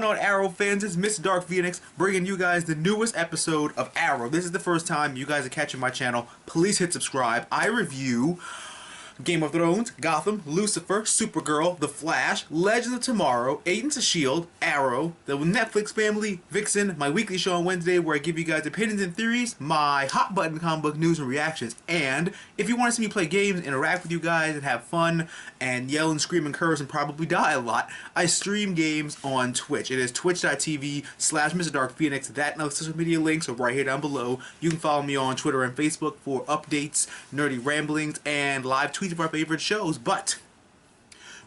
on, Arrow fans? It's Mr. Dark Phoenix bringing you guys the newest episode of Arrow. This is the first time you guys are catching my channel. Please hit subscribe. I review Game of Thrones, Gotham, Lucifer, Supergirl, The Flash, Legends of Tomorrow, Agents of S.H.I.E.L.D., Arrow, the Netflix family, Vixen, my weekly show on Wednesday where I give you guys opinions and theories, my hot button comic book news and reactions, and if you want to see me play games, interact with you guys, and have fun, and yell and scream and curse and probably die a lot, I stream games on Twitch. It is twitch.tv/MrDarkPhoenix. That and other social media links are right here down below. You can follow me on Twitter and Facebook for updates, nerdy ramblings, and live tweets of our favorite shows. But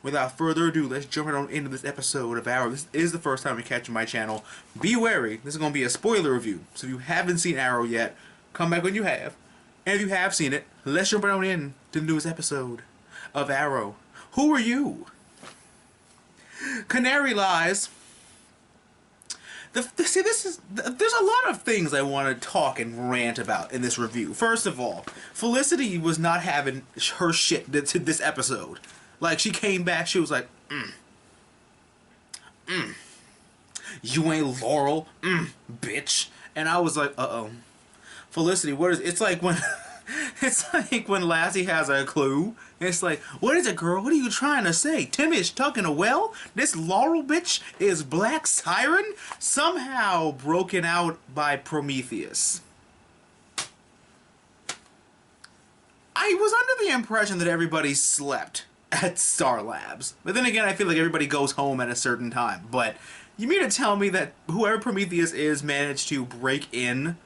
without further ado, let's jump right on into this episode of Arrow. This is the first time you're catching my channel. Be wary, this is going to be a spoiler review. So if you haven't seen Arrow yet, come back when you have. And if you have seen it, let's jump right on in to the newest episode of Arrow. Who are you? Canary lies. See, there's a lot of things I want to talk and rant about in this review. First of all, Felicity was not having her shit to this episode. Like, she came back, she was like, you ain't Laurel, bitch. And I was like, uh-oh. Felicity, what is, it's like when, it's like when Lassie has a clue. It's like, what is it, girl? What are you trying to say? Timmy is stuck in a well? This Laurel bitch is Black Siren? Somehow broken out by Prometheus. I was under the impression that everybody slept at Star Labs. But then again, I feel like everybody goes home at a certain time. But you mean to tell me that whoever Prometheus is managed to break in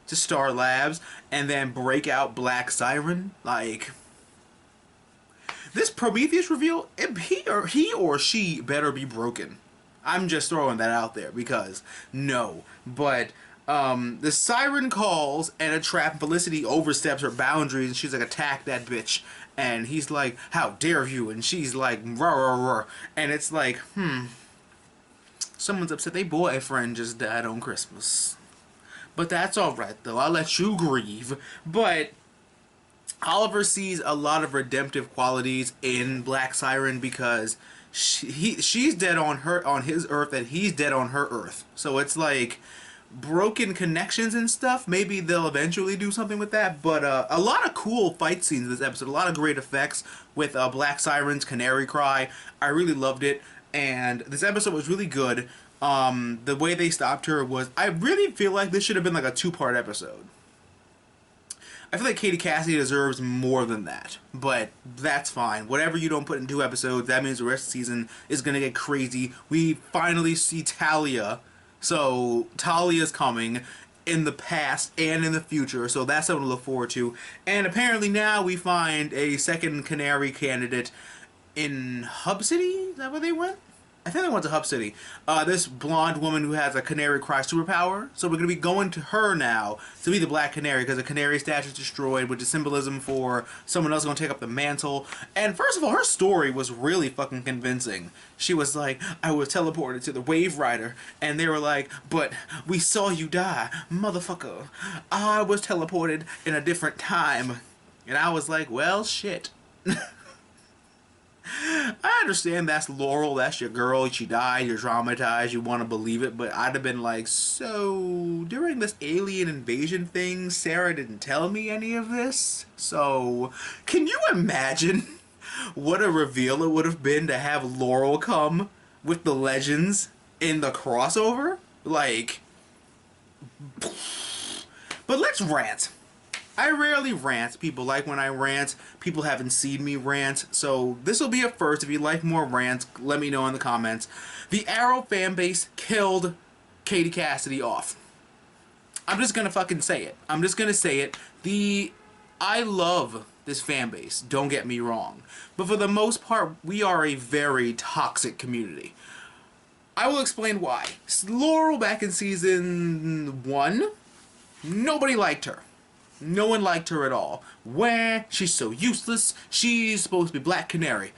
to Star Labs and then break out Black Siren? Like, this Prometheus reveal, he or she better be broken. I'm just throwing that out there because no. But the siren calls and a trap. Felicity oversteps her boundaries and she's like, attack that bitch. And he's like, how dare you? And she's like, rah, rah, rah. And it's like, someone's upset their boyfriend just died on Christmas. But that's alright though, I'll let you grieve. But Oliver sees a lot of redemptive qualities in Black Siren because she's dead on his Earth and he's dead on her Earth. So it's like broken connections and stuff. Maybe they'll eventually do something with that. But a lot of cool fight scenes in this episode. A lot of great effects with Black Siren's Canary Cry. I really loved it. And this episode was really good. The way they stopped her was, I really feel like this should have been like a two-part episode. I feel like Katie Cassidy deserves more than that, but that's fine. Whatever you don't put in 2 episodes, that means the rest of the season is going to get crazy. We finally see Talia, so Talia's coming in the past and in the future, so that's something to look forward to. And apparently now we find a second Canary candidate in Hub City? Is that where they went? I think they went to Hub City. This blonde woman who has a Canary Cry superpower. So we're going to be going to her now to be the Black Canary because the Canary statue is destroyed, which is symbolism for someone else going to take up the mantle. And first of all, her story was really fucking convincing. She was like, I was teleported to the Wave Rider. And they were like, but we saw you die, motherfucker. I was teleported in a different time. And I was like, well, shit. I understand that's Laurel, that's your girl, she died, you're traumatized, you want to believe it, but I'd have been like, so during this alien invasion thing, Sarah didn't tell me any of this? So, can you imagine what a reveal it would have been to have Laurel come with the Legends in the crossover? Like, but let's rant. I rarely rant. People like when I rant. People haven't seen me rant. So this will be a first. If you like more rants, let me know in the comments. The Arrow fanbase killed Katie Cassidy off. I'm just gonna fucking say it. I'm just gonna say it. I love this fanbase. Don't get me wrong. But for the most part, we are a very toxic community. I will explain why. Laurel back in season 1, nobody liked her. No one liked her at all. Where? She's so useless. She's supposed to be Black Canary.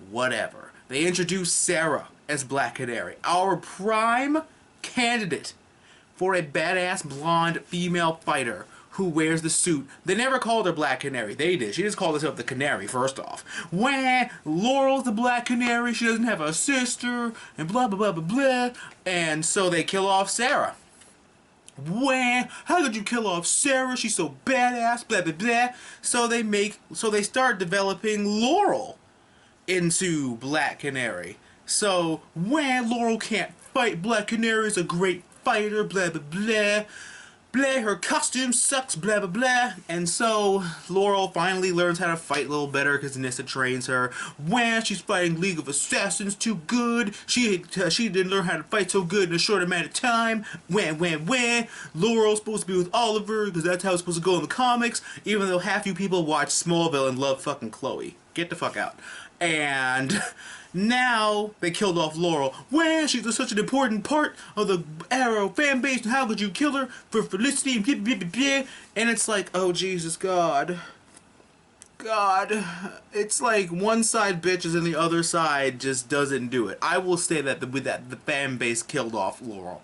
Whatever. They introduced Sarah as Black Canary. Our prime candidate for a badass blonde female fighter who wears the suit. They never called her Black Canary. They did. She just called herself the Canary, first off. Wah, Laurel's the Black Canary. She doesn't have a sister, and blah, blah, blah, blah, blah. And so they kill off Sarah. Wah, how could you kill off Sarah? She's so badass, blah, blah, blah. So they start developing Laurel into Black Canary. So, when Laurel can't fight, Black Canary is a great fighter, blah, blah, blah. Blah, her costume sucks, blah, blah, blah. And so, Laurel finally learns how to fight a little better because Nissa trains her. When she's fighting League of Assassins too good. She didn't learn how to fight so good in a short amount of time. When. Laurel's supposed to be with Oliver because that's how it's supposed to go in the comics. Even though half you people watch Smallville and love fucking Chloe. Get the fuck out. And now they killed off Laurel. Well, she's such an important part of the Arrow fan base. How could you kill her for Felicity and blah, blah, blah, blah. And it's like, oh Jesus, God. It's like one side bitches and the other side just doesn't do it. I will say that the fan base killed off Laurel.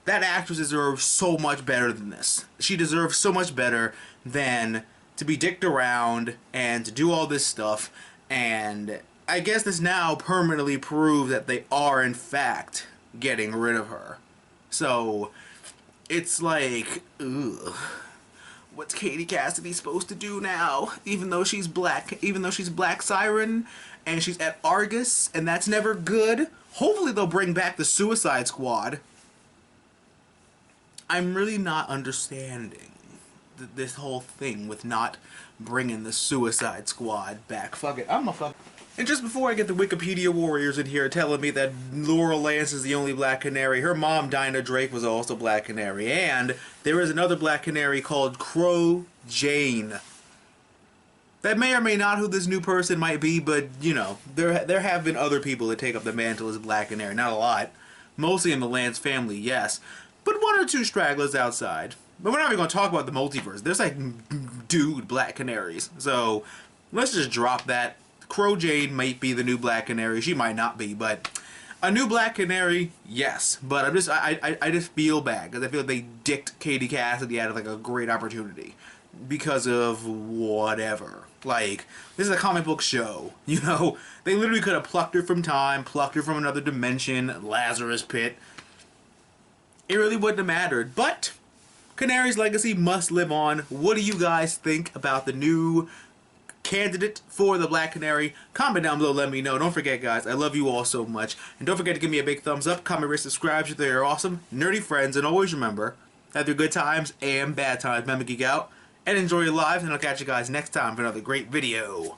That actress deserves so much better than this. She deserves so much better than to be dicked around and to do all this stuff. And I guess this now permanently proves that they are in fact getting rid of her. So it's like, ugh. What's Katie Cassidy supposed to do now? Even though she's Black Siren and she's at Argus, and that's never good. Hopefully they'll bring back the Suicide Squad. I'm really not understanding this whole thing with not bringing the Suicide Squad back. Fuck it, I'm a fuck. And just before I get the Wikipedia warriors in here telling me that Laurel Lance is the only Black Canary, her mom, Dinah Drake, was also Black Canary. And there is another Black Canary called Crow Jane. That may or may not who this new person might be, but, you know, there have been other people that take up the mantle as Black Canary. Not a lot. Mostly in the Lance family, yes. But one or two stragglers outside. But we're not even going to talk about the multiverse. There's like dude Black Canaries. So let's just drop that. Crow Jade might be the new Black Canary. She might not be, but a new Black Canary, yes. But I just feel bad because I feel like they dicked Katie Cassidy out of like a great opportunity because of whatever. Like, this is a comic book show, you know? They literally could have plucked her from time, plucked her from another dimension, Lazarus Pit. It really wouldn't have mattered, but Canary's legacy must live on. What do you guys think about the new candidate for the Black Canary? Comment down below, let me know. Don't forget, guys, I love you all so much. And don't forget to give me a big thumbs up, comment, rate, subscribe if they're awesome, nerdy friends, and always remember, have your good times and bad times. Remember, geek out and enjoy your lives, and I'll catch you guys next time for another great video.